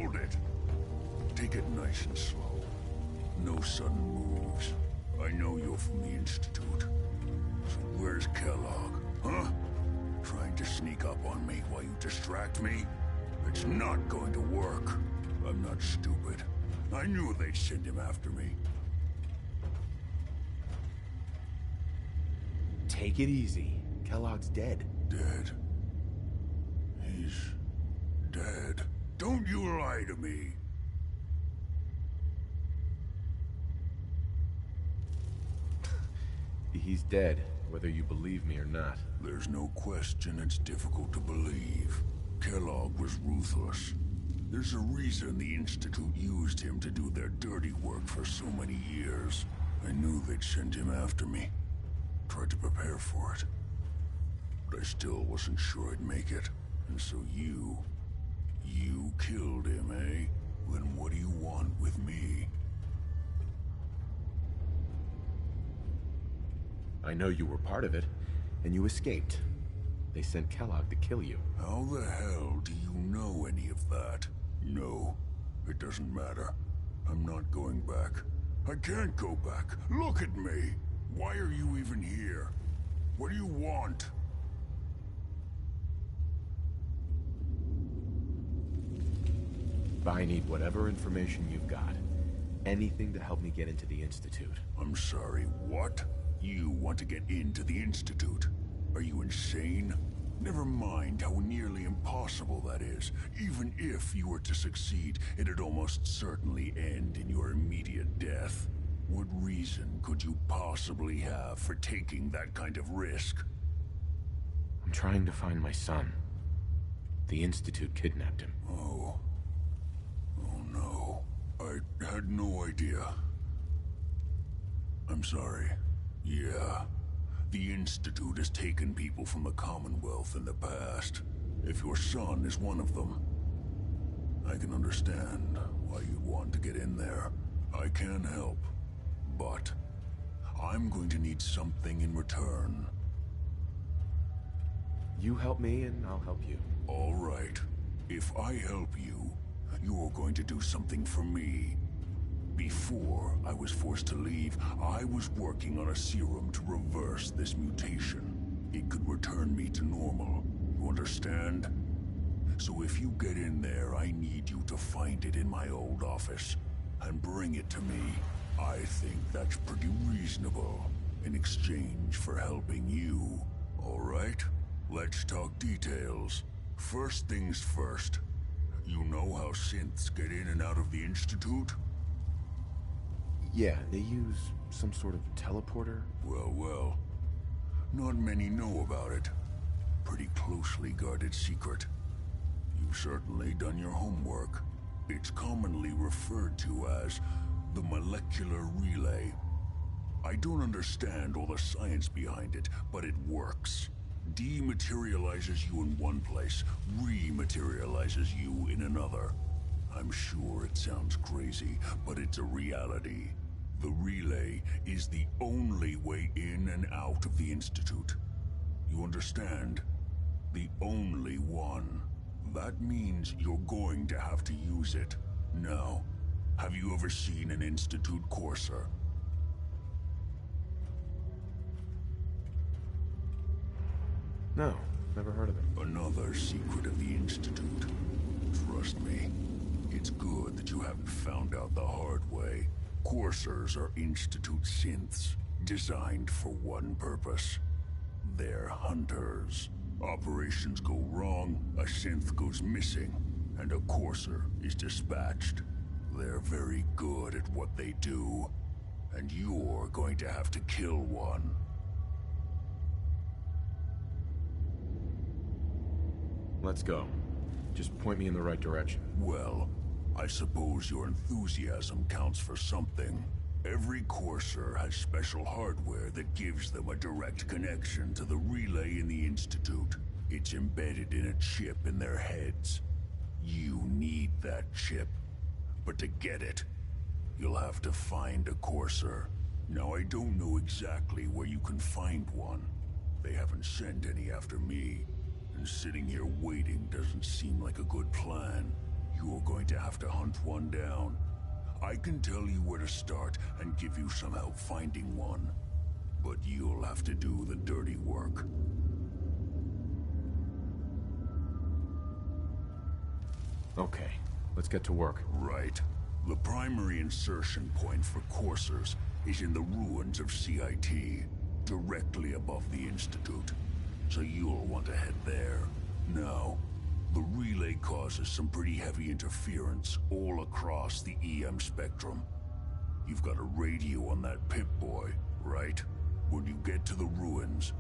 Hold it! Take it nice and slow. No sudden moves. I know you're from the Institute. So where's Kellogg, huh? Trying to sneak up on me while you distract me? It's not going to work. I'm not stupid. I knew they'd send him after me. Take it easy. Kellogg's dead. Dead? He's dead. Don't you lie to me. He's dead, whether you believe me or not. There's no question it's difficult to believe. Kellogg was ruthless. There's a reason the Institute used him to do their dirty work for so many years. I knew they'd send him after me. Tried to prepare for it. But I still wasn't sure I'd make it. And so you killed him, eh? Then what do you want with me? I know you were part of it, and you escaped. They sent Kellogg to kill you. How the hell do you know any of that? No, it doesn't matter. I'm not going back. I can't go back. Look at me! Why are you even here? What do you want? I need whatever information you've got. Anything to help me get into the Institute. I'm sorry, what? You want to get into the Institute? Are you insane? Never mind how nearly impossible that is. Even if you were to succeed, it'd almost certainly end in your immediate death. What reason could you possibly have for taking that kind of risk? I'm trying to find my son. The Institute kidnapped him. Oh. Oh no. I had no idea. I'm sorry. Yeah. The Institute has taken people from the Commonwealth in the past. If your son is one of them, I can understand why you'd want to get in there. I can help, but I'm going to need something in return. You help me and I'll help you. All right. If I help you, you're going to do something for me. Before I was forced to leave, I was working on a serum to reverse this mutation. It could return me to normal. You understand? So if you get in there, I need you to find it in my old office and bring it to me. I think that's pretty reasonable in exchange for helping you. All right? Let's talk details. First things first. You know how synths get in and out of the Institute? Yeah, they use some sort of teleporter. Well. Not many know about it. Pretty closely guarded secret. You've certainly done your homework. It's commonly referred to as the molecular relay. I don't understand all the science behind it, but it works. Dematerializes you in one place, rematerializes you in another. I'm sure it sounds crazy, but it's a reality. The relay is the only way in and out of the Institute. You understand? The only one. That means you're going to have to use it. Now, have you ever seen an Institute courser? No, never heard of it. Another secret of the Institute. Trust me, it's good that you haven't found out the hard way. Coursers are Institute synths, designed for one purpose. They're hunters. Operations go wrong, a synth goes missing, and a courser is dispatched. They're very good at what they do, and you're going to have to kill one. Let's go. Just point me in the right direction. Well, I suppose your enthusiasm counts for something. Every courser has special hardware that gives them a direct connection to the relay in the Institute. It's embedded in a chip in their heads. You need that chip. But to get it, you'll have to find a courser. Now, I don't know exactly where you can find one. They haven't sent any after me. And sitting here waiting doesn't seem like a good plan. You're going to have to hunt one down. I can tell you where to start and give you some help finding one. But you'll have to do the dirty work. Okay, let's get to work. Right. The primary insertion point for coursers is in the ruins of CIT, directly above the Institute. So you'll want to head there. Now, the relay causes some pretty heavy interference all across the EM spectrum. You've got a radio on that Pip-Boy, right? When you get to the ruins,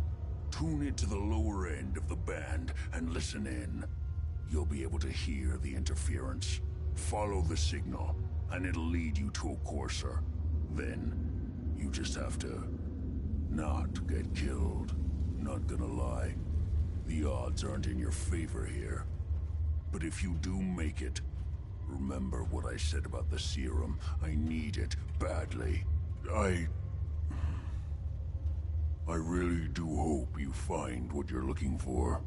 tune it to the lower end of the band and listen in. You'll be able to hear the interference. Follow the signal, and it'll lead you to a courser. Then, you just have to not get killed. Not gonna lie, the odds aren't in your favor here. But if you do make it, remember what I said about the serum. I need it badly. I really do hope you find what you're looking for.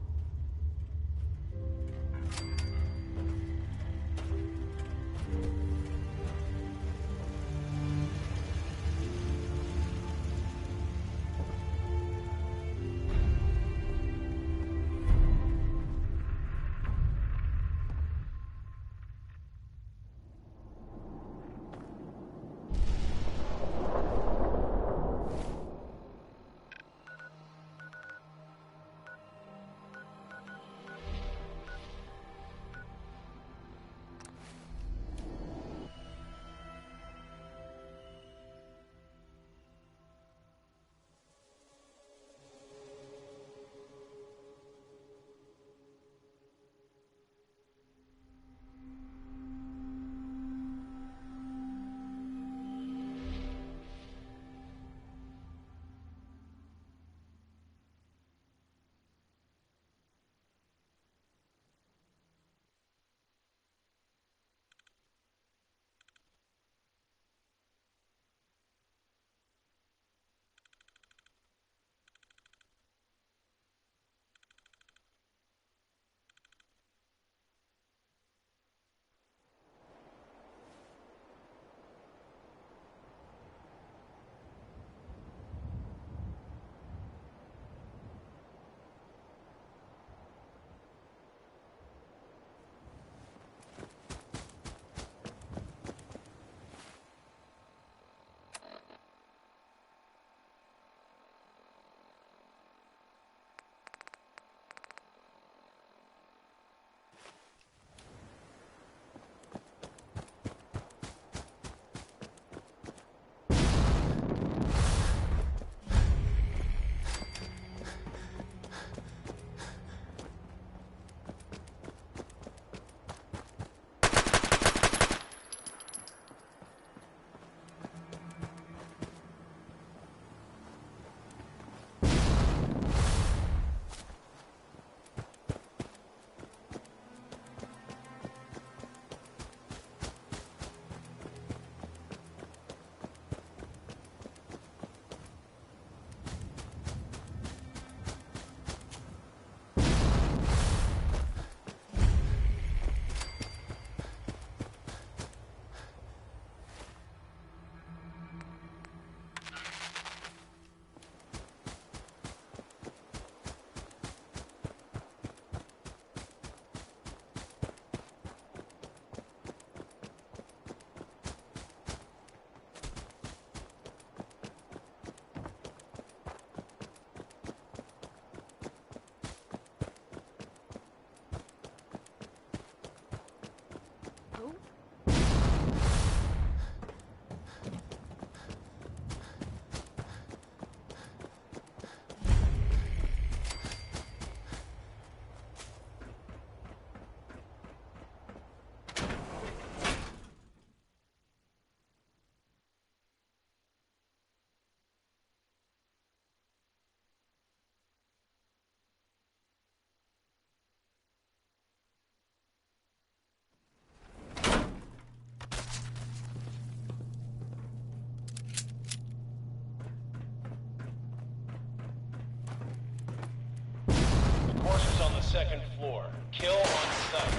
Second floor. Kill on site.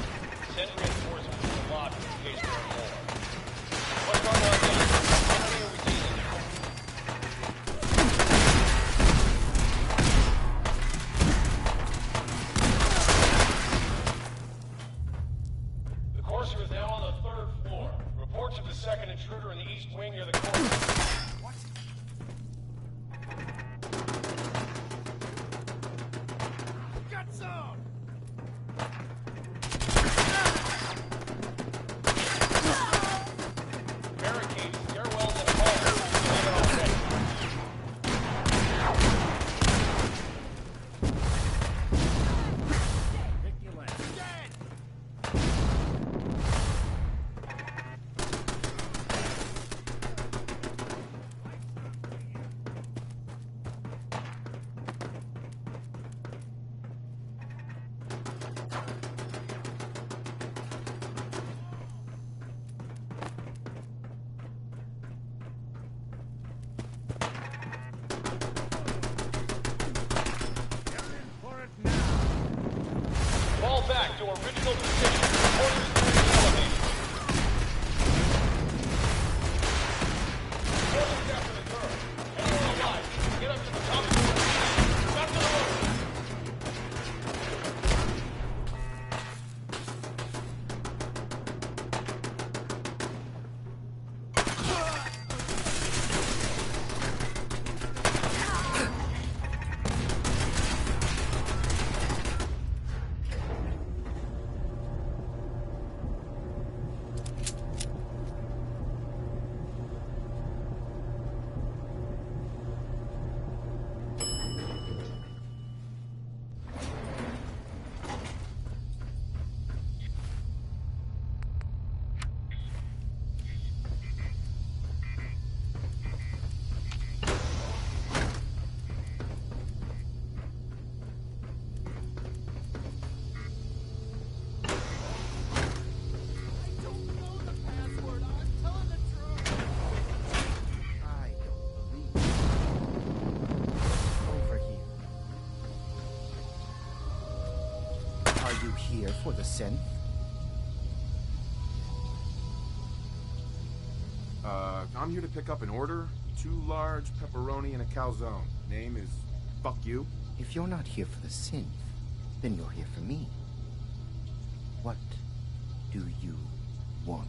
Send reinforcements to the lobby. Courser is now on the 3rd floor. Reports of the second intruder in the east wing near the courser. What? Got some! Barricades, stairwells, and halls. Fall back to original position. Quarters clear elevation. Quarters after the turn. Anyone alive? Get up to the top of the roof. Back to the roof. Here for the synth? I'm here to pick up an order. 2 large pepperoni and a calzone. Name is Fuck You. If you're not here for the synth, then you're here for me. What do you want?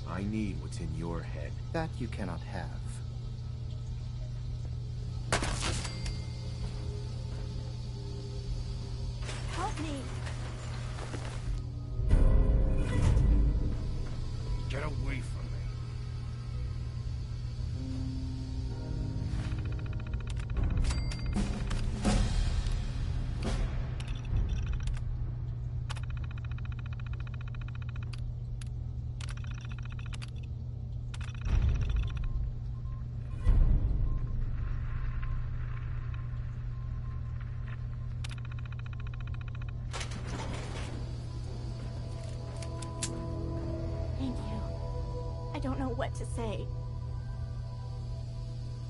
I need what's in your head. That you cannot have. Help me! Get away from me. Thank you. I don't know what to say.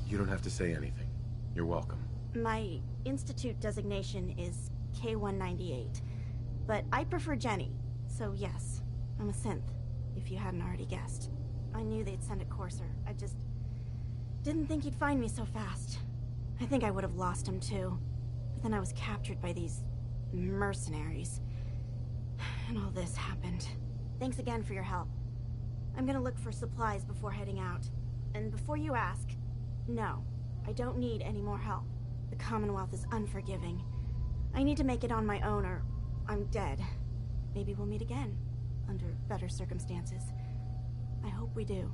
You don't have to say anything. You're welcome. My institute designation is K-198, but I prefer Jenny, so yes, I'm a synth, if you hadn't already guessed. I knew they'd send a courser. I just didn't think he'd find me so fast. I think I would have lost him too. But then I was captured by these mercenaries. And all this happened. Thanks again for your help. I'm gonna look for supplies before heading out. And before you ask, no, I don't need any more help. The Commonwealth is unforgiving. I need to make it on my own or I'm dead. Maybe we'll meet again, under better circumstances. I hope we do.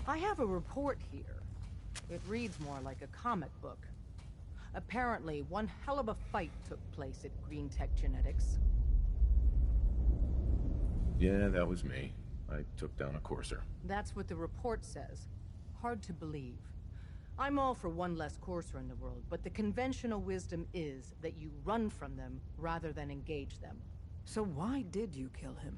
I have a report here. It reads more like a comic book. Apparently, one hell of a fight took place at Green Tech Genetics. Yeah, that was me. I took down a courser. That's what the report says. Hard to believe. I'm all for one less courser in the world, but the conventional wisdom is that you run from them rather than engage them. So why did you kill him?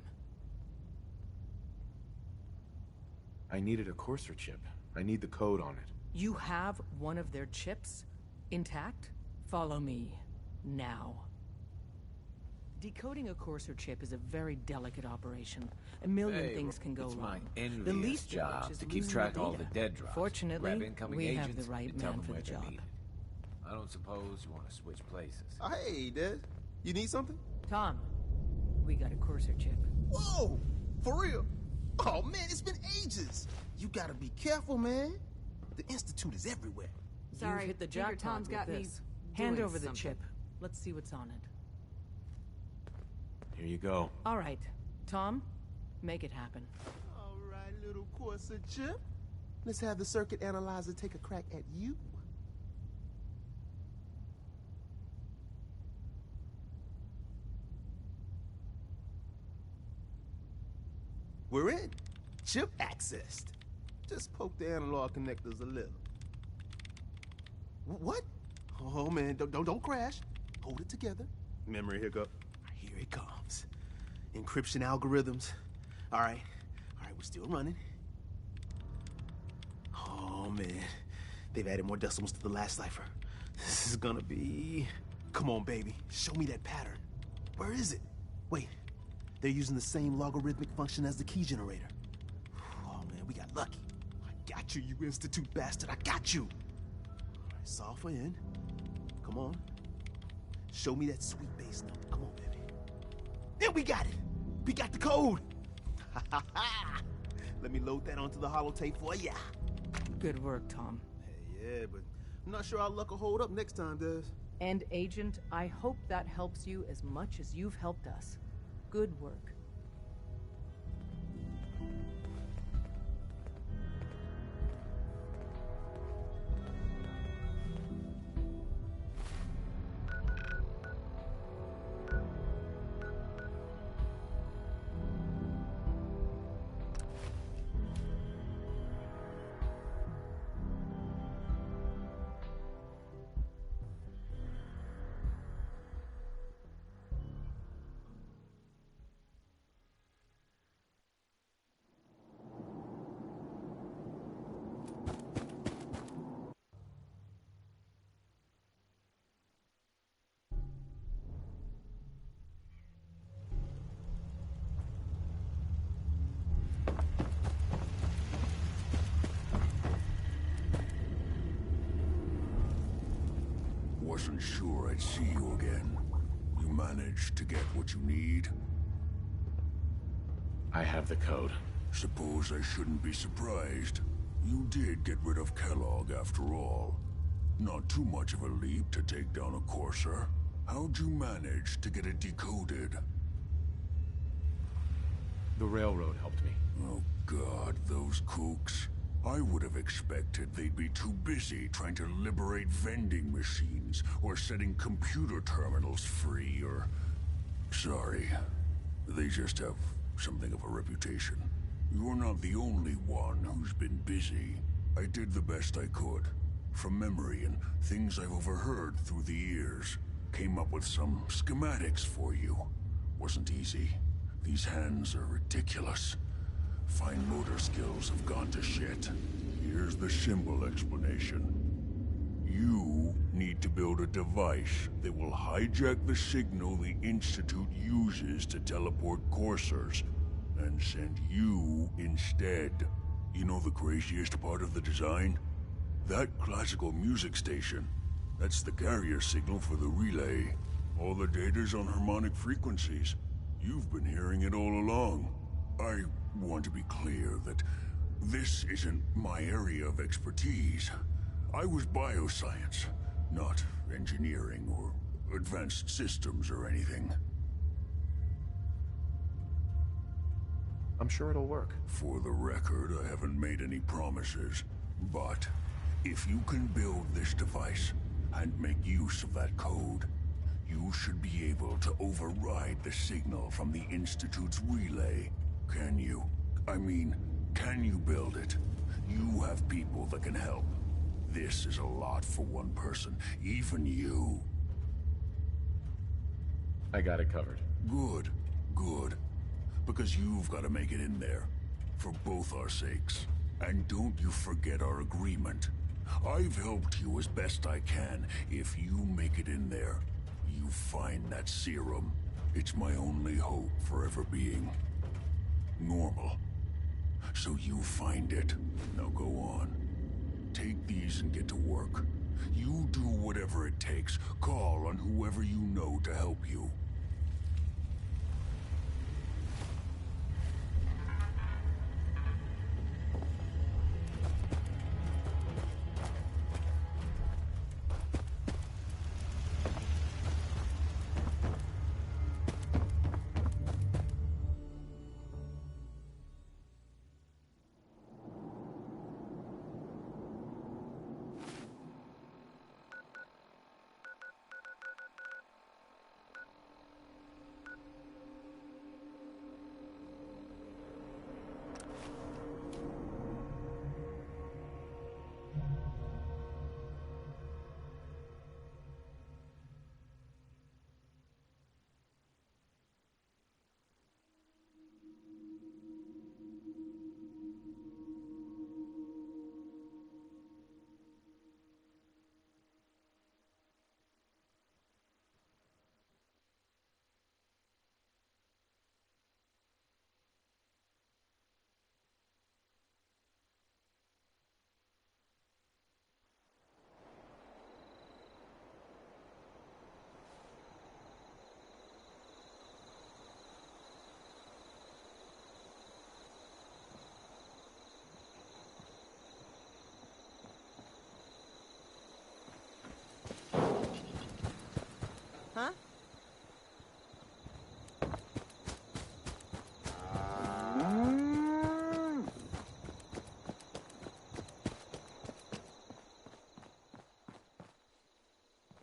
I needed a courser chip. I need the code on it. You have one of their chips? Intact? Follow me. Now. Decoding a courser chip is a very delicate operation. A million things can go it's wrong. my envious The least job of which is to keep losing track the of all the data. dead drops. Fortunately, grab incoming we agents, have the right and tell man them for where the they're job. needed. I don't suppose you want to switch places. Hey, Des. You need something? Tom, we got a courser chip. Whoa! For real? Oh, man, it's been ages. You gotta be careful, man. The Institute is everywhere. Sorry, you hit the jackpot Tom's with got me this. Hand doing over the something. chip. Let's see what's on it. Here you go. All right, Tom, make it happen. All right, little Corsa chip. Let's have the circuit analyzer take a crack at you. We're in. Chip accessed. Just poke the analog connectors a little. What? Oh man, don't crash. Hold it together. Memory hiccup. Here it comes. Encryption algorithms. All right, we're still running. Oh man, they've added more decimals to the last cipher. This is gonna be... Come on, baby, show me that pattern. Where is it? Wait, they're using the same logarithmic function as the key generator. Oh man, we got lucky. I got you, you Institute bastard, I got you. All right, solve for n. Come on. Show me that sweet bass note. Come on, baby. Then we got it. We got the code. Let me load that onto the holotape for ya. Good work, Tom. Hey, yeah, but I'm not sure our luck will hold up next time, Des. And Agent, I hope that helps you as much as you've helped us. Good work. Wasn't sure I'd see you again. You managed to get what you need? I have the code. Suppose I shouldn't be surprised. You did get rid of Kellogg after all. Not too much of a leap to take down a courser. How'd you manage to get it decoded? The railroad helped me. Oh God, those kooks. I would have expected they'd be too busy trying to liberate vending machines or setting computer terminals free or... Sorry. They just have something of a reputation. You're not the only one who's been busy. I did the best I could. From memory and things I've overheard through the years. Came up with some schematics for you. Wasn't easy. These hands are ridiculous. Fine motor skills have gone to shit. Here's the simple explanation. You need to build a device that will hijack the signal the Institute uses to teleport coursers, and send you instead. You know the craziest part of the design? That classical music station. That's the carrier signal for the relay. All the data's on harmonic frequencies. You've been hearing it all along. I want to be clear that this isn't my area of expertise. I was bioscience, not engineering or advanced systems or anything. I'm sure it'll work. For the record, I haven't made any promises. But if you can build this device and make use of that code, you should be able to override the signal from the Institute's relay. Can you? I mean, can you build it? You have people that can help. This is a lot for one person, even you. I got it covered. Good, good. Because you've got to make it in there. For both our sakes. And don't you forget our agreement. I've helped you as best I can. If you make it in there, you find that serum. It's my only hope for ever being normal. So you find it. Now go on. Take these and get to work. You do whatever it takes. Call on whoever you know to help you. Huh?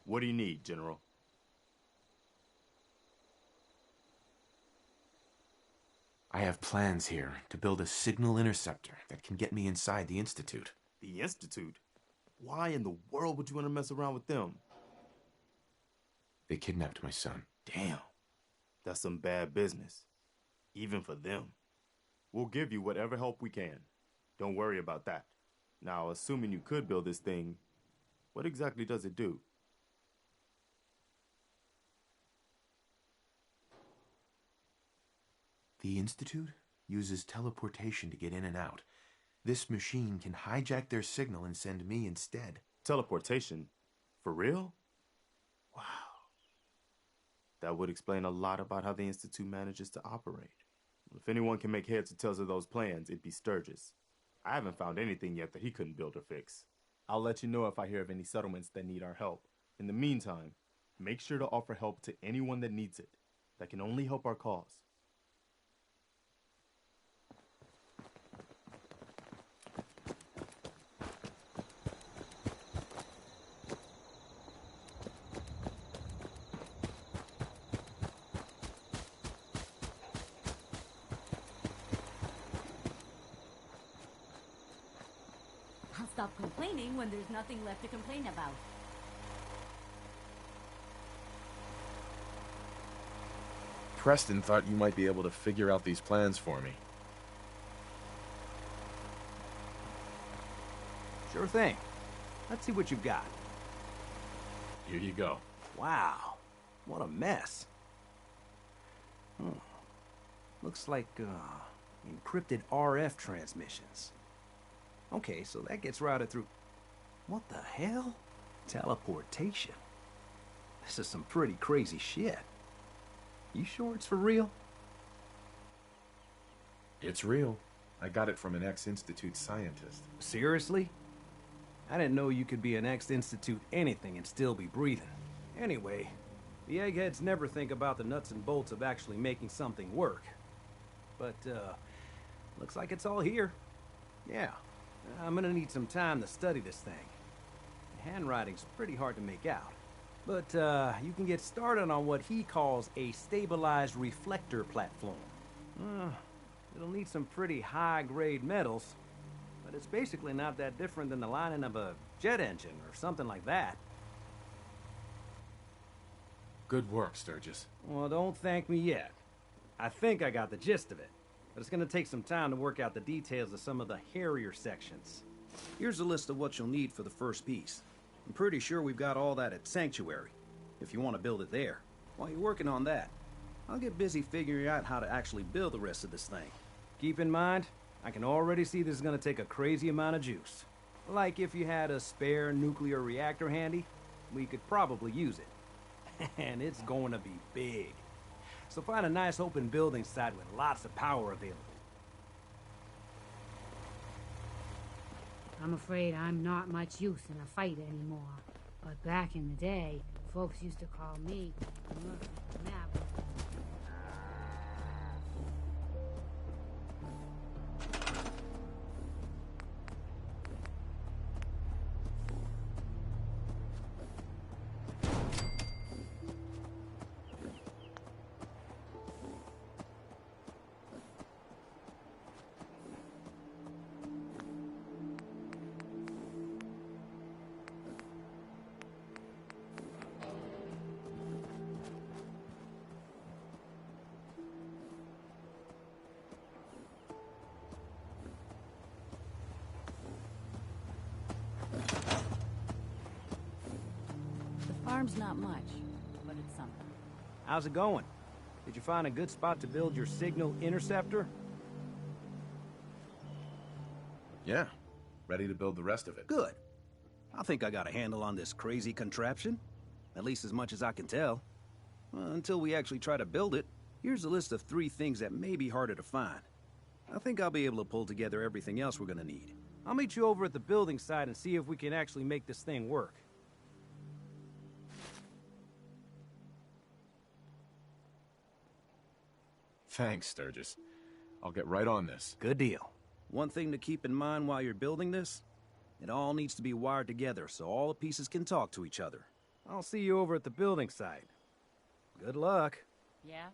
What do you need, General? I have plans here to build a signal interceptor that can get me inside the Institute. The Institute? Why in the world would you want to mess around with them? They kidnapped my son. Damn. That's some bad business. Even for them. We'll give you whatever help we can. Don't worry about that. Now, assuming you could build this thing, what exactly does it do? The Institute uses teleportation to get in and out. This machine can hijack their signal and send me instead. Teleportation? For real? Wow. That would explain a lot about how the Institute manages to operate. If anyone can make heads or tails of those plans, it'd be Sturgis. I haven't found anything yet that he couldn't build or fix. I'll let you know if I hear of any settlements that need our help. In the meantime, make sure to offer help to anyone that needs it. That can only help our cause. I'll stop complaining when there's nothing left to complain about. Preston thought you might be able to figure out these plans for me. Sure thing. Let's see what you've got. Here you go. Wow, what a mess. Looks like, encrypted RF transmissions. Okay, so that gets routed through... What the hell? Teleportation. This is some pretty crazy shit. You sure it's for real? It's real. I got it from an ex-Institute scientist. Seriously? I didn't know you could be an ex-Institute anything and still be breathing. Anyway, the eggheads never think about the nuts and bolts of actually making something work. But, Looks like it's all here. Yeah, I'm gonna need some time to study this thing. The handwriting's pretty hard to make out. But, you can get started on what he calls a stabilized reflector platform. It'll need some pretty high-grade metals, but it's basically not that different than the lining of a jet engine or something like that. Good work, Sturgis. Well, don't thank me yet. I think I got the gist of it, but it's gonna take some time to work out the details of some of the hairier sections. Here's a list of what you'll need for the first piece. I'm pretty sure we've got all that at Sanctuary, if you want to build it there. While you're working on that, I'll get busy figuring out how to actually build the rest of this thing. Keep in mind, I can already see this is gonna take a crazy amount of juice. Like if you had a spare nuclear reactor handy, we could probably use it. And it's going to be big. So find a nice open building site with lots of power available. I'm afraid I'm not much use in a fight anymore. But back in the day, folks used to call me Murphy the Maverick. Farm's not much, but it's something. How's it going? Did you find a good spot to build your signal interceptor? Yeah. Ready to build the rest of it. Good. I think I got a handle on this crazy contraption. At least as much as I can tell. Until we actually try to build it, here's a list of 3 things that may be harder to find. I think I'll be able to pull together everything else we're gonna need. I'll meet you over at the building site and see if we can actually make this thing work. Thanks, Sturgis. I'll get right on this. Good deal. One thing to keep in mind while you're building this, it all needs to be wired together so all the pieces can talk to each other. I'll see you over at the building site. Good luck. Yeah?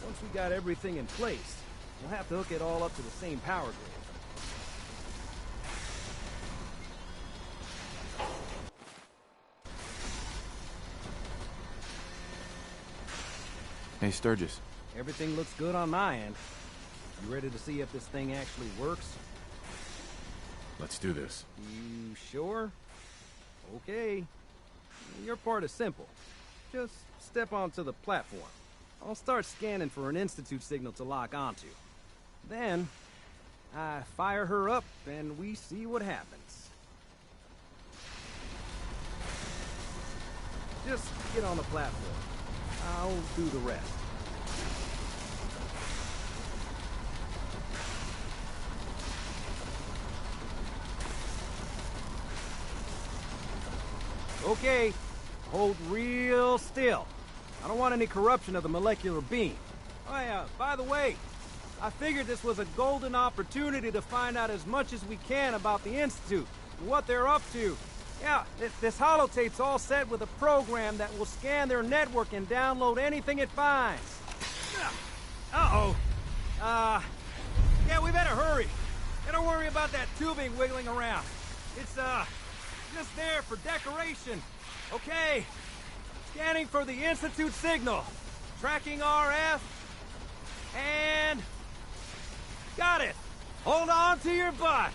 Once we got everything in place, we'll have to hook it all up to the same power grid. Hey, Sturgis. Everything looks good on my end. You ready to see if this thing actually works? Let's do this. You sure? Okay. Your part is simple. Just step onto the platform. I'll start scanning for an Institute signal to lock onto. Then, I fire her up and we see what happens. Just get on the platform. I'll do the rest. Okay, hold real still. I don't want any corruption of the molecular beam. Oh yeah, by the way, I figured this was a golden opportunity to find out as much as we can about the Institute, what they're up to. Yeah, this holotape's all set with a program that will scan their network and download anything it finds. Uh-oh. Yeah, we better hurry. And don't worry about that tubing wiggling around. It's, just there for decoration. Okay. Scanning for the Institute signal. Tracking RF. And... got it. Hold on to your butt.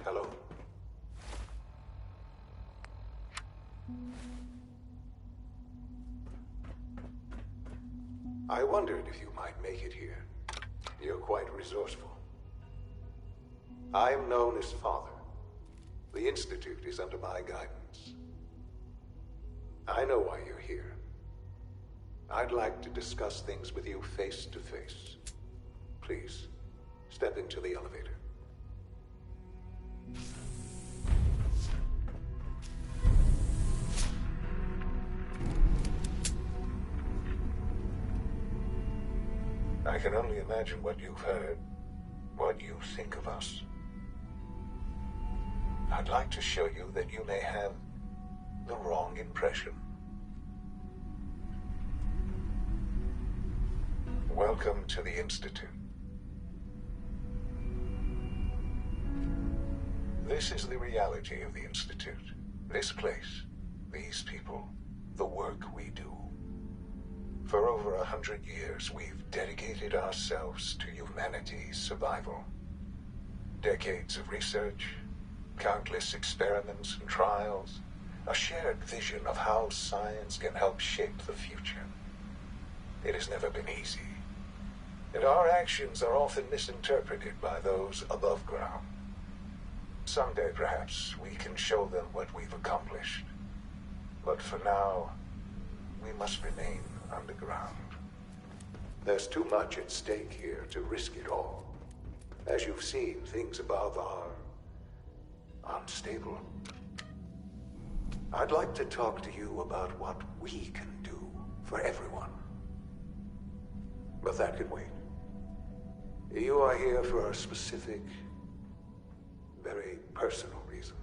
Hello. I wondered if you might make it here. You're quite resourceful. I'm known as Father. The Institute is under my guidance. I know why you're here. I'd like to discuss things with you face to face. Please, step into the elevator. I can only imagine what you've heard, what you think of us. I'd like to show you that you may have the wrong impression. Welcome to the Institute. This is the reality of the Institute. This place, these people, the work we do. For over 100 years, we've dedicated ourselves to humanity's survival. Decades of research, countless experiments and trials, a shared vision of how science can help shape the future. It has never been easy, and our actions are often misinterpreted by those above ground. Someday, perhaps, we can show them what we've accomplished. But for now, we must remain underground. There's too much at stake here to risk it all. As you've seen, things above are unstable. I'd like to talk to you about what we can do for everyone. But that can wait. You are here for a specific, very personal reason.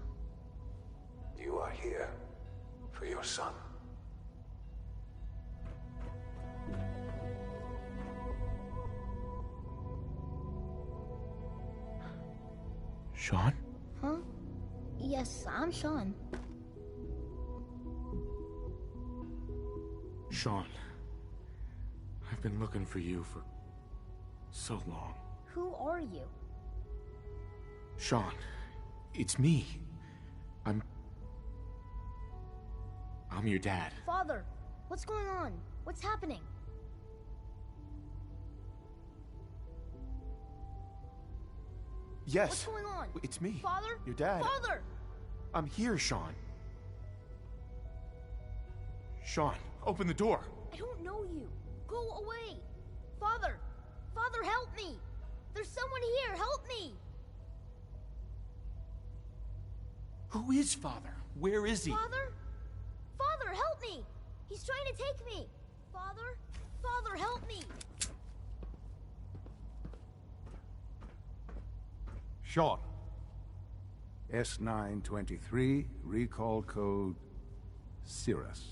You are here for your son. Sean? Huh? Yes, I'm Sean. Sean. I've been looking for you for so long. Who are you? Sean, it's me. I'm your dad. Father, what's going on? What's happening? Yes. What's going on? It's me. Father? Your dad. Father! I'm here, Sean. Sean, open the door. I don't know you. Go away. Father! Father, help me! There's someone here. Help me! Who is Father? Where is he? Father? Father, help me! He's trying to take me! Father? Father, help me! Sean. S923, recall code Cirrus.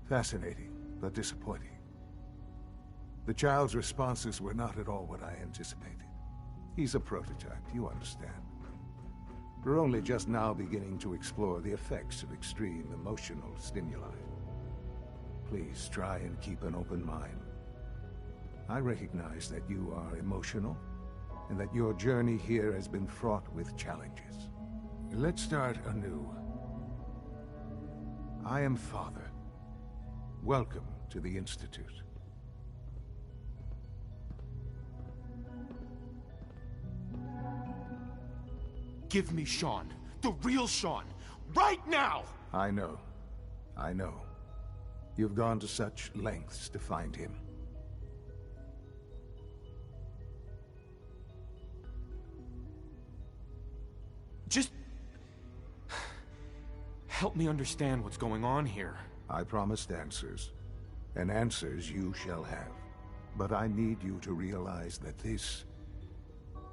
Fascinating, but disappointing. The child's responses were not at all what I anticipated. He's a prototype, you understand. We're only just now beginning to explore the effects of extreme emotional stimuli. Please try and keep an open mind. I recognize that you are emotional, and that your journey here has been fraught with challenges. Let's start anew. I am Father. Welcome to the Institute. Give me Sean. The real Sean. Right now! I know. I know. You've gone to such lengths to find him. Just help me understand what's going on here. I promised answers, and answers you shall have. But I need you to realize that this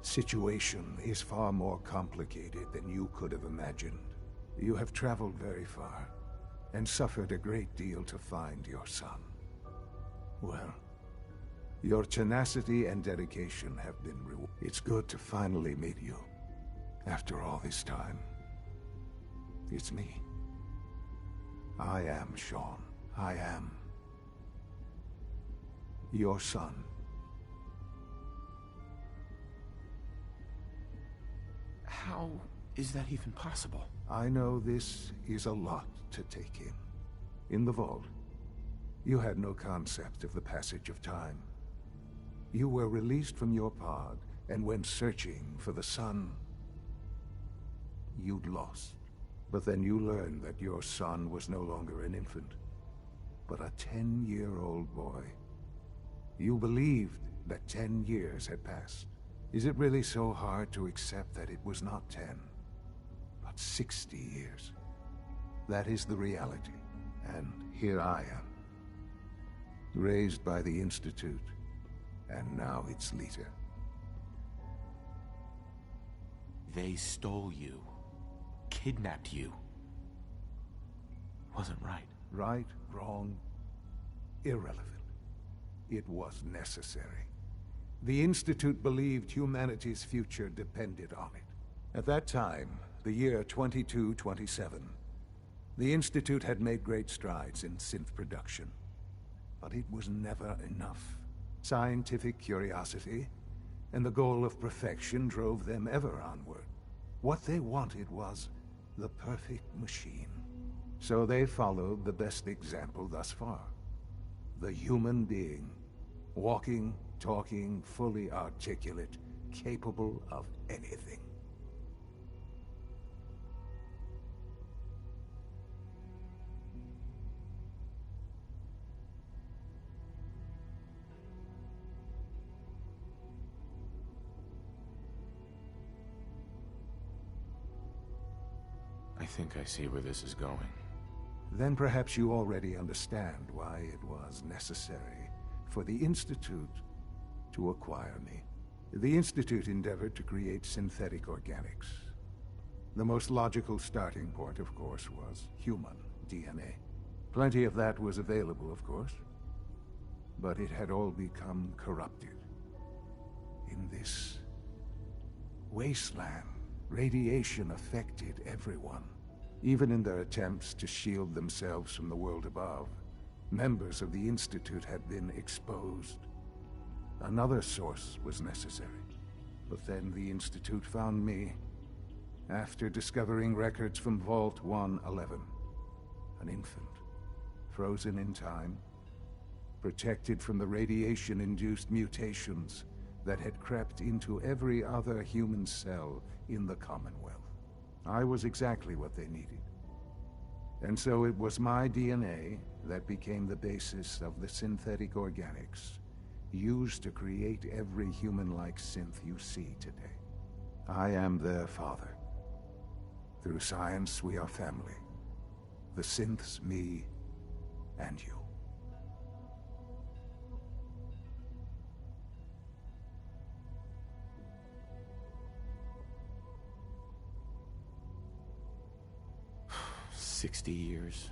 situation is far more complicated than you could have imagined. You have traveled very far, and suffered a great deal to find your son. Well, your tenacity and dedication have been rewarded. It's good to finally meet you. After all this time, it's me. I am Sean. I am your son. How is that even possible? I know this is a lot to take in. In the vault, you had no concept of the passage of time. You were released from your pod and went searching for the sun you'd lost. But then you learned that your son was no longer an infant, but a 10-year-old boy. You believed that 10 years had passed. Is it really so hard to accept that it was not 10, but 60 years? That is the reality, and here I am. Raised by the Institute, and now its leader. They stole you. Kidnapped you. Wasn't right. Right, wrong, irrelevant. It was necessary. The Institute believed humanity's future depended on it. At that time, the year 2227, the Institute had made great strides in synth production. But it was never enough. Scientific curiosity and the goal of perfection drove them ever onward. What they wanted was the perfect machine. So they followed the best example thus far. The human being. Walking, talking, fully articulate, capable of anything. I think I see where this is going. Then perhaps you already understand why it was necessary for the Institute to acquire me. The Institute endeavored to create synthetic organics. The most logical starting point, of course, was human DNA. Plenty of that was available, of course, but it had all become corrupted. In this wasteland, radiation affected everyone. Even in their attempts to shield themselves from the world above, members of the Institute had been exposed. Another source was necessary. But then the Institute found me after discovering records from Vault 111. An infant, frozen in time, protected from the radiation-induced mutations that had crept into every other human cell in the Commonwealth. I was exactly what they needed. And so it was my DNA that became the basis of the synthetic organics used to create every human-like synth you see today. I am their father. Through science, we are family. The synths, me, and you. "60 years.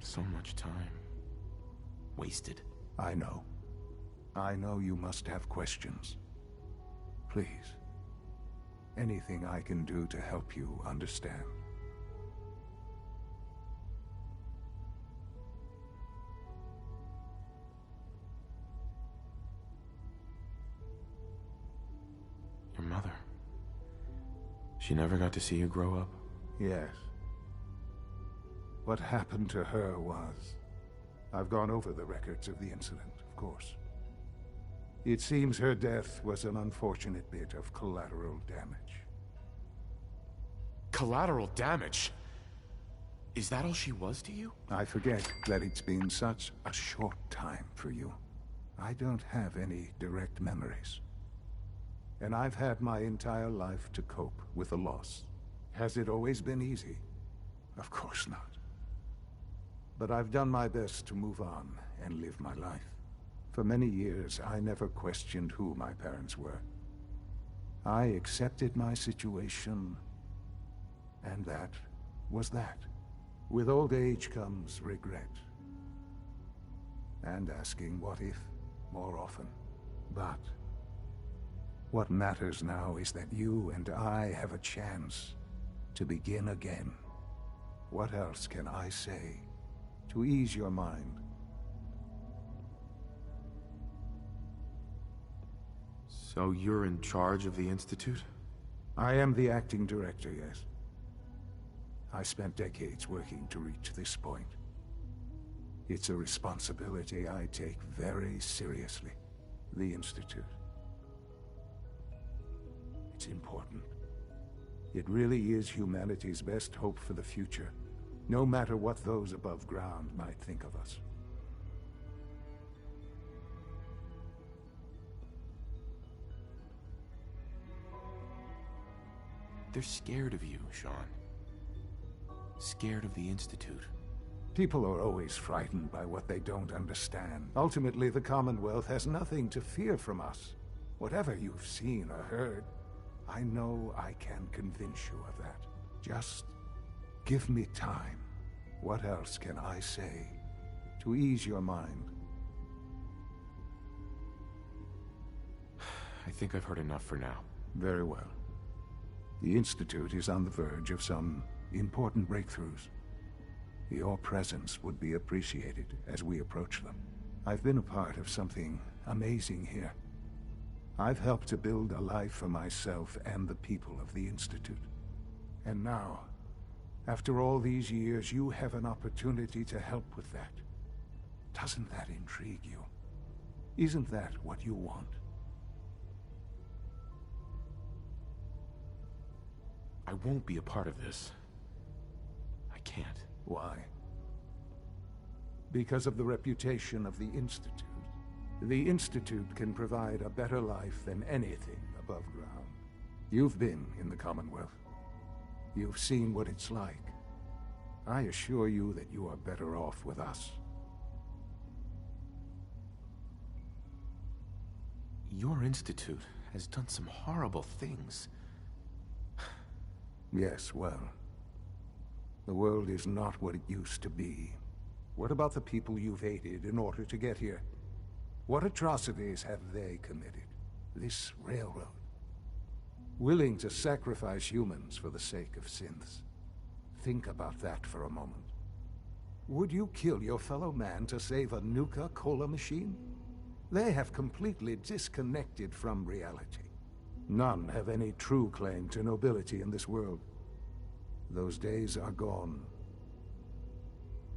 So much time. Wasted." I know. I know you must have questions. Please. Anything I can do to help you understand. Your mother. She never got to see you grow up? Yes. What happened to her was... I've gone over the records of the incident, of course. It seems her death was an unfortunate bit of collateral damage. Collateral damage? Is that all she was to you? I forget that it's been such a short time for you. I don't have any direct memories. And I've had my entire life to cope with the loss. Has it always been easy? Of course not. But I've done my best to move on and live my life. For many years, I never questioned who my parents were. I accepted my situation, and that was that. With old age comes regret. And asking what if more often. But what matters now is that you and I have a chance to begin again. What else can I say to ease your mind? So you're in charge of the Institute? I am the acting director, yes. I spent decades working to reach this point. It's a responsibility I take very seriously. The Institute. It's important. It really is humanity's best hope for the future, no matter what those above ground might think of us. They're scared of you, Sean. Scared of the Institute. People are always frightened by what they don't understand. Ultimately, the Commonwealth has nothing to fear from us. Whatever you've seen or heard, I know I can convince you of that. Just give me time. What else can I say to ease your mind? I think I've heard enough for now. Very well. The Institute is on the verge of some important breakthroughs. Your presence would be appreciated as we approach them. I've been a part of something amazing here. I've helped to build a life for myself and the people of the Institute. And now, after all these years, you have an opportunity to help with that. Doesn't that intrigue you? Isn't that what you want? I won't be a part of this. I can't. Why? Because of the reputation of the Institute. The Institute can provide a better life than anything above ground. You've been in the Commonwealth. You've seen what it's like. I assure you that you are better off with us. Your institute has done some horrible things. Yes, well, the world is not what it used to be. What about the people you've aided in order to get here? What atrocities have they committed? This railroad. Willing to sacrifice humans for the sake of synths. Think about that for a moment. Would you kill your fellow man to save a Nuka-Cola machine? They have completely disconnected from reality. None have any true claim to nobility in this world. Those days are gone.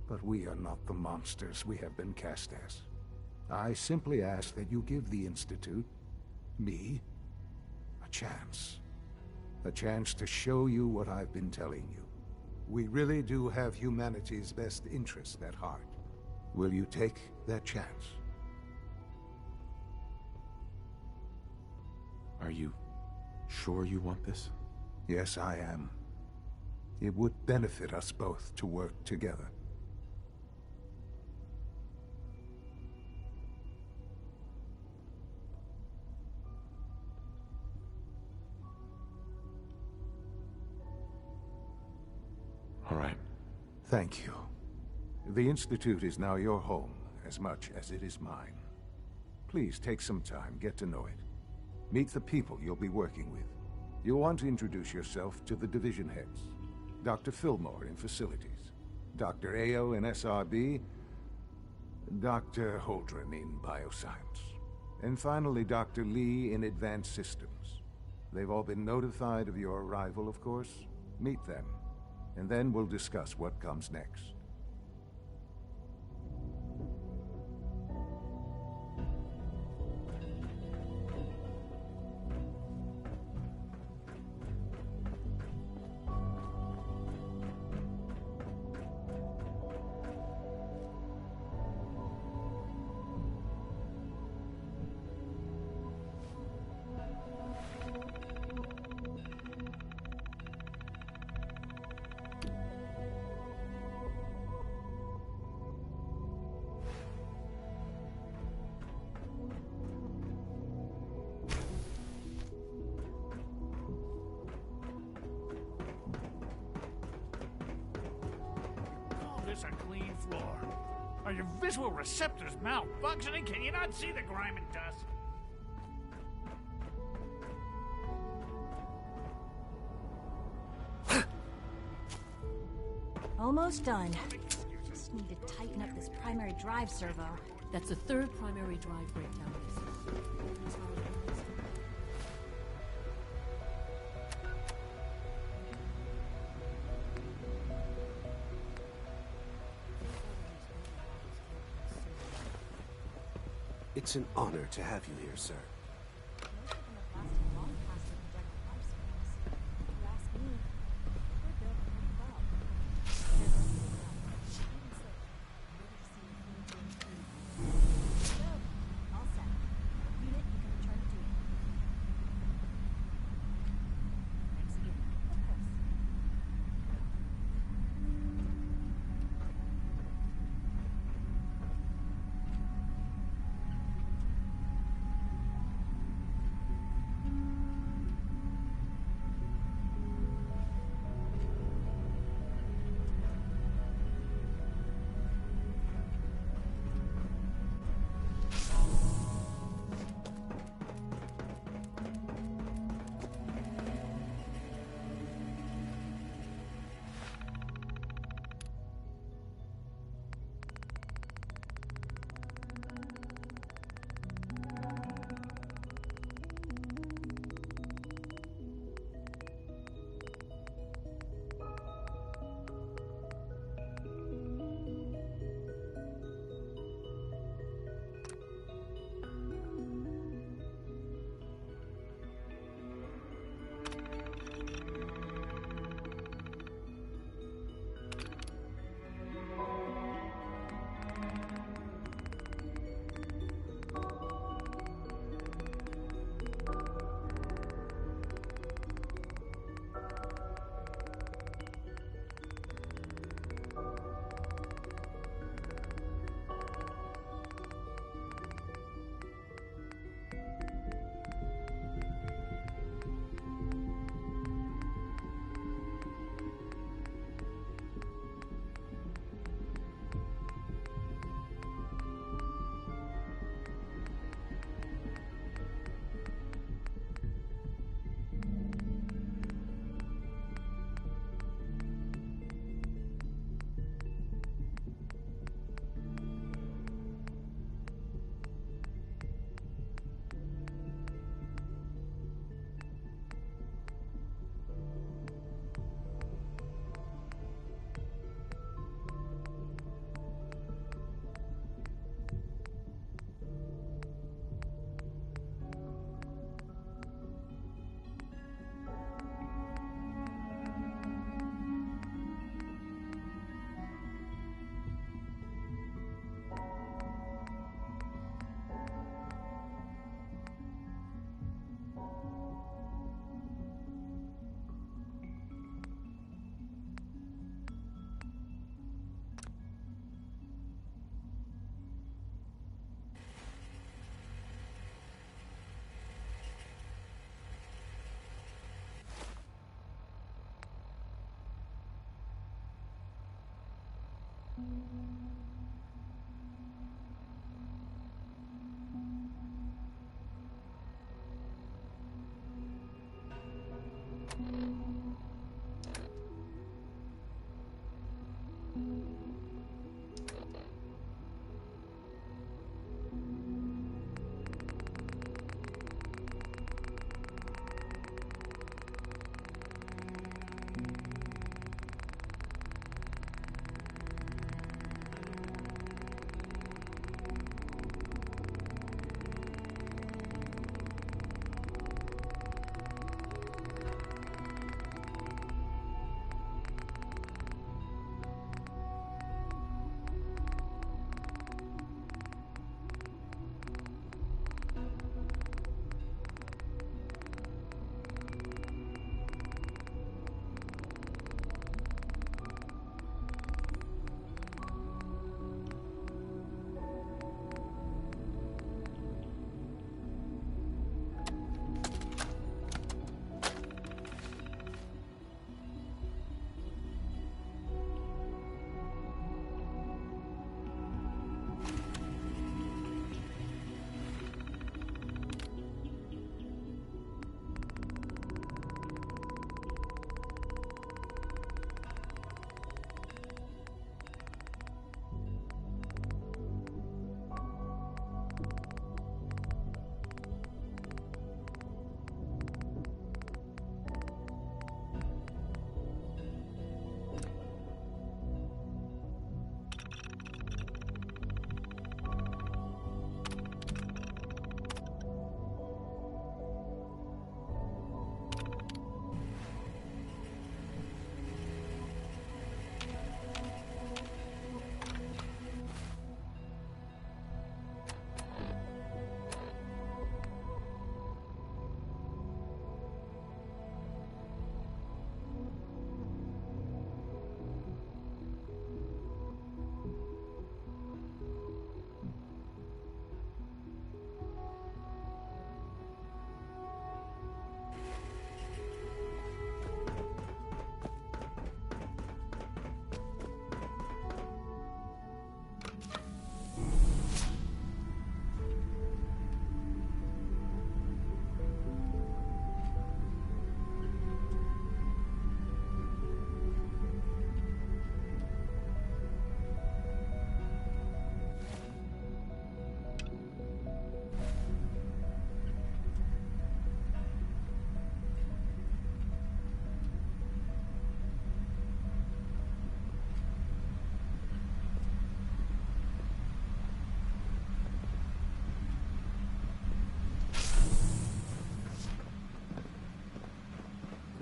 But we are not the monsters we have been cast as. I simply ask that you give the Institute, me, a chance. A chance to show you what I've been telling you. We really do have humanity's best interest at heart. Will you take that chance? Are you sure you want this? Yes, I am. It would benefit us both to work together. All right. Thank you. The Institute is now your home, as much as it is mine. Please take some time, get to know it. Meet the people you'll be working with. You'll want to introduce yourself to the division heads. Dr. Fillmore in Facilities, Dr. Ayo in SRB, Dr. Holdren in Bioscience, and finally Dr. Lee in Advanced Systems. They've all been notified of your arrival, of course. Meet them, and then we'll discuss what comes next. A clean floor. Are your visual receptors malfunctioning? Can you not see the grime and dust? Almost done. Just need to tighten up this primary drive servo. That's the third primary drive breakdown. It's an honor to have you here, sir.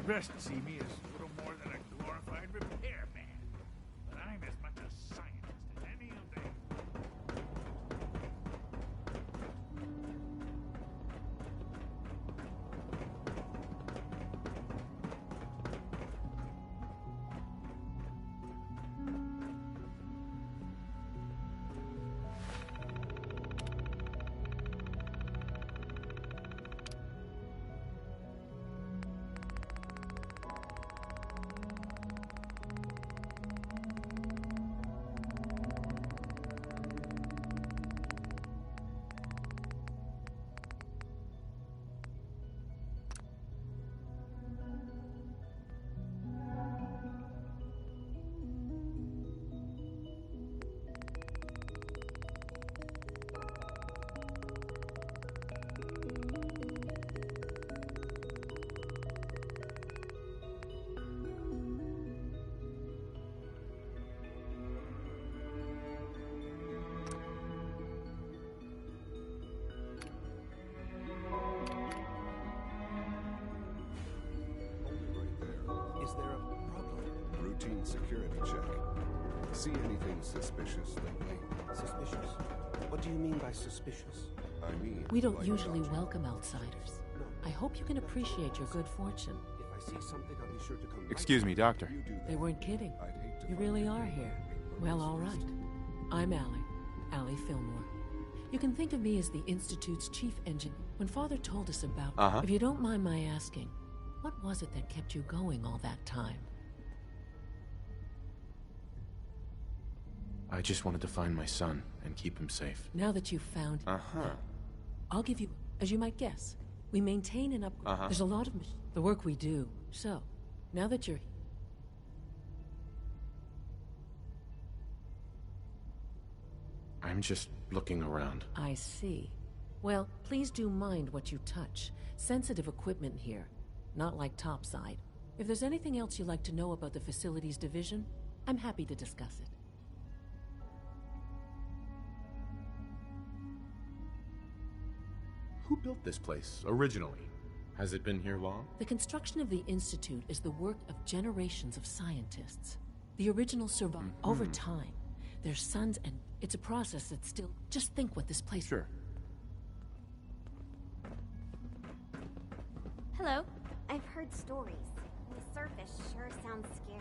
The best see me as little more than a glorified repairman. But I'm as much a scientist as any of them. Routine security check. See anything suspicious lately? Suspicious? What do you mean by suspicious? I mean, We don't like usually dodging. welcome outsiders. I hope you can appreciate your good fortune. If I see something, I'll be sure to come. Excuse me, Doctor. They weren't kidding. You really are here. Well, all right. I'm Allie Fillmore. You can think of me as the Institute's chief engineer. When Father told us about... If you don't mind my asking, what was it that kept you going all that time? I just wanted to find my son and keep him safe. Now that you've found him, I'll give you, as you might guess, we maintain and upgrade. There's a lot of the work we do. So, now that you're... I'm just looking around. I see. Well, please do mind what you touch. Sensitive equipment here, not like topside. If there's anything else you'd like to know about the facilities division, I'm happy to discuss it. Who built this place, originally? Has it been here long? The construction of the Institute is the work of generations of scientists. The original survived over time. Their sons, and it's a process that's still... Just think what this place... Sure. Hello. I've heard stories. The surface sure sounds scary.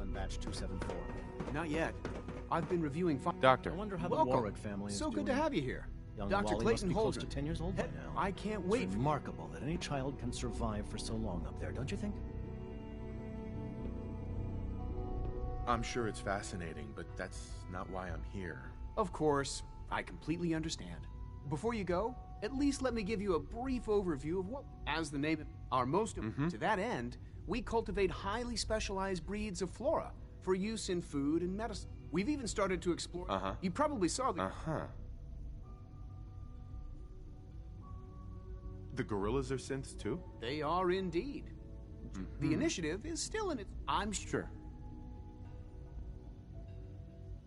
On batch 274. Not yet. I've been reviewing... Doctor. I wonder how Welcome. the Warwick family is So doing. good to have you here. Young Dr. Wally Clayton must be close Holdren. to 10 years old by now. I can't wait. It's remarkable that any child can survive for so long up there, don't you think? I'm sure it's fascinating, but that's not why I'm here. Of course. I completely understand. Before you go, at least let me give you a brief overview of what, as the name, our most... To that end, we cultivate highly specialized breeds of flora for use in food and medicine. We've even started to explore... You probably saw the... The gorillas are synths too? They are indeed. The initiative is still in its... I'm sure.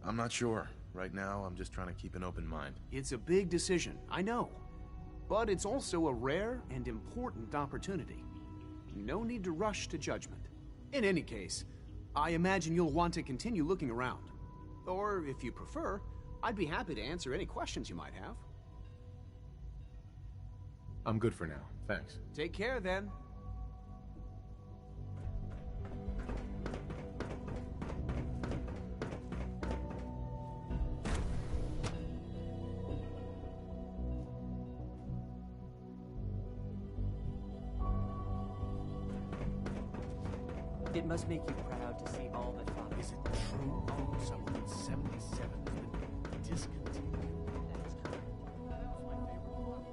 I'm not sure. Right now, I'm just trying to keep an open mind. It's a big decision, I know. But it's also a rare and important opportunity. No need to rush to judgment. In any case, I imagine you'll want to continue looking around. Or, if you prefer, I'd be happy to answer any questions you might have. I'm good for now. Thanks. Take care, then. It must make you proud to see all that Father... Is it true? Oh, someone 77 has been discontinued. That is correct. That was my favorite one.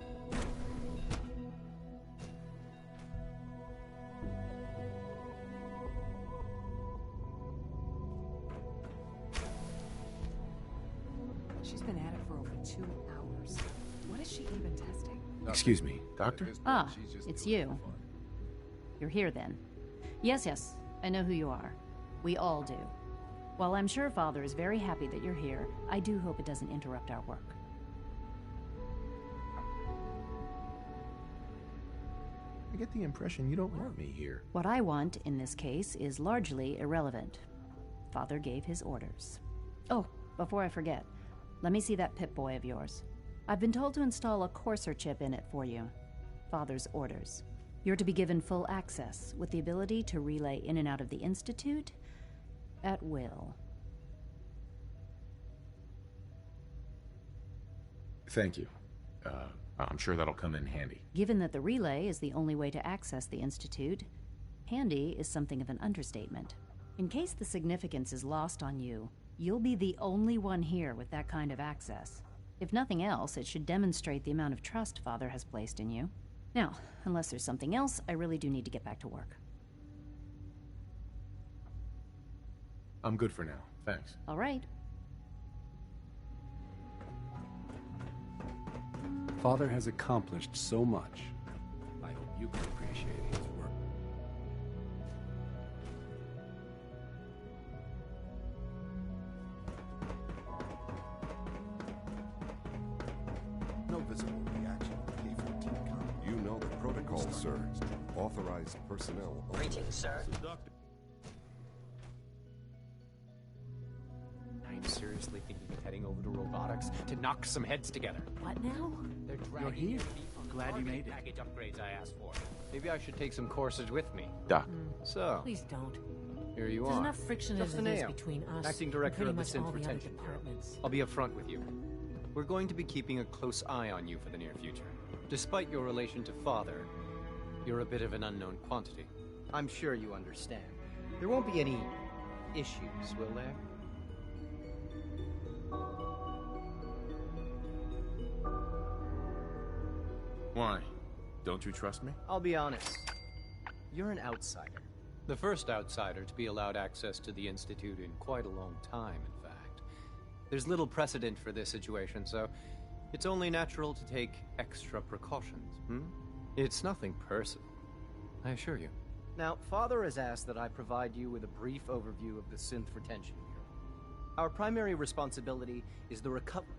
She's been at it for over 2 hours. What is she even testing? Excuse me, Doctor? Ah, it's you. You're here then. Yes. I know who you are. We all do. While I'm sure Father is very happy that you're here, I do hope it doesn't interrupt our work. I get the impression you don't want me here. What I want, in this case, is largely irrelevant. Father gave his orders. Oh, before I forget, let me see that Pip-Boy of yours. I've been told to install a Courser chip in it for you. Father's orders. You're to be given full access, with the ability to relay in and out of the Institute at will. Thank you. I'm sure that'll come in handy. Given that the relay is the only way to access the Institute, handy is something of an understatement. In case the significance is lost on you, you'll be the only one here with that kind of access. If nothing else, it should demonstrate the amount of trust Father has placed in you. Now, unless there's something else, I really do need to get back to work. I'm good for now. Thanks. All right. Father has accomplished so much. I hope you can appreciate his work. No visible reaction. K-14 com. You know the protocol, sir. Authorized personnel. Greetings, sir. seriously thinking of heading over to robotics to knock some heads together? What now? They're You're dragging here. me on the Glad you made it. package upgrades I asked for. Maybe I should take some courses with me. Doc. So, Please don't. here you There's are. enough friction Just as the it is nail. between us Acting and director pretty of the much all Synth the other Retention Bureau. departments. I'll be upfront with you. We're going to be keeping a close eye on you for the near future. Despite your relation to Father, you're a bit of an unknown quantity. I'm sure you understand. There won't be any issues, will there? Why? Don't you trust me? I'll be honest. You're an outsider. The first outsider to be allowed access to the Institute in quite a long time, in fact. There's little precedent for this situation, so it's only natural to take extra precautions, It's nothing personal, I assure you. Now, Father has asked that I provide you with a brief overview of the Synth Retention Bureau. Our primary responsibility is the recovery.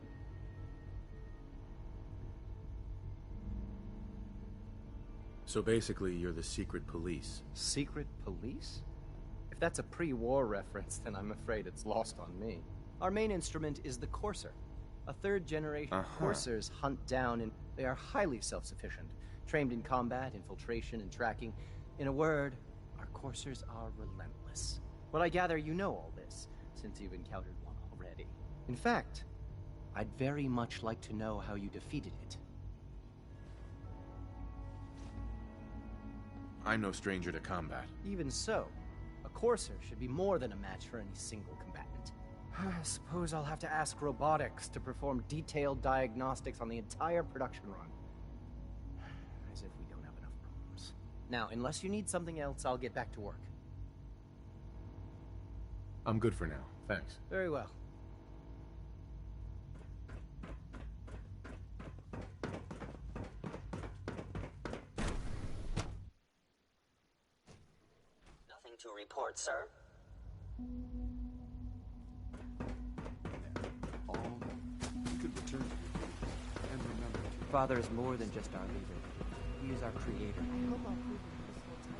So basically, you're the secret police. Secret police? If that's a pre-war reference, then I'm afraid it's lost on me. Our main instrument is the Courser. A third-generation Coursers hunt down, and they are highly self-sufficient, trained in combat, infiltration, and tracking. In a word, our Coursers are relentless. Well, I gather you know all this, since you've encountered one already. In fact, I'd very much like to know how you defeated it. I'm no stranger to combat. Even so, a Courser should be more than a match for any single combatant. I suppose I'll have to ask robotics to perform detailed diagnostics on the entire production run. As if we don't have enough problems. Now, unless you need something else, I'll get back to work. I'm good for now. Thanks. Very well. Nothing to report, sir. You could return to your duties and remember to... Father is more than just our leader. He is our creator. I hope I'll prove a useful test.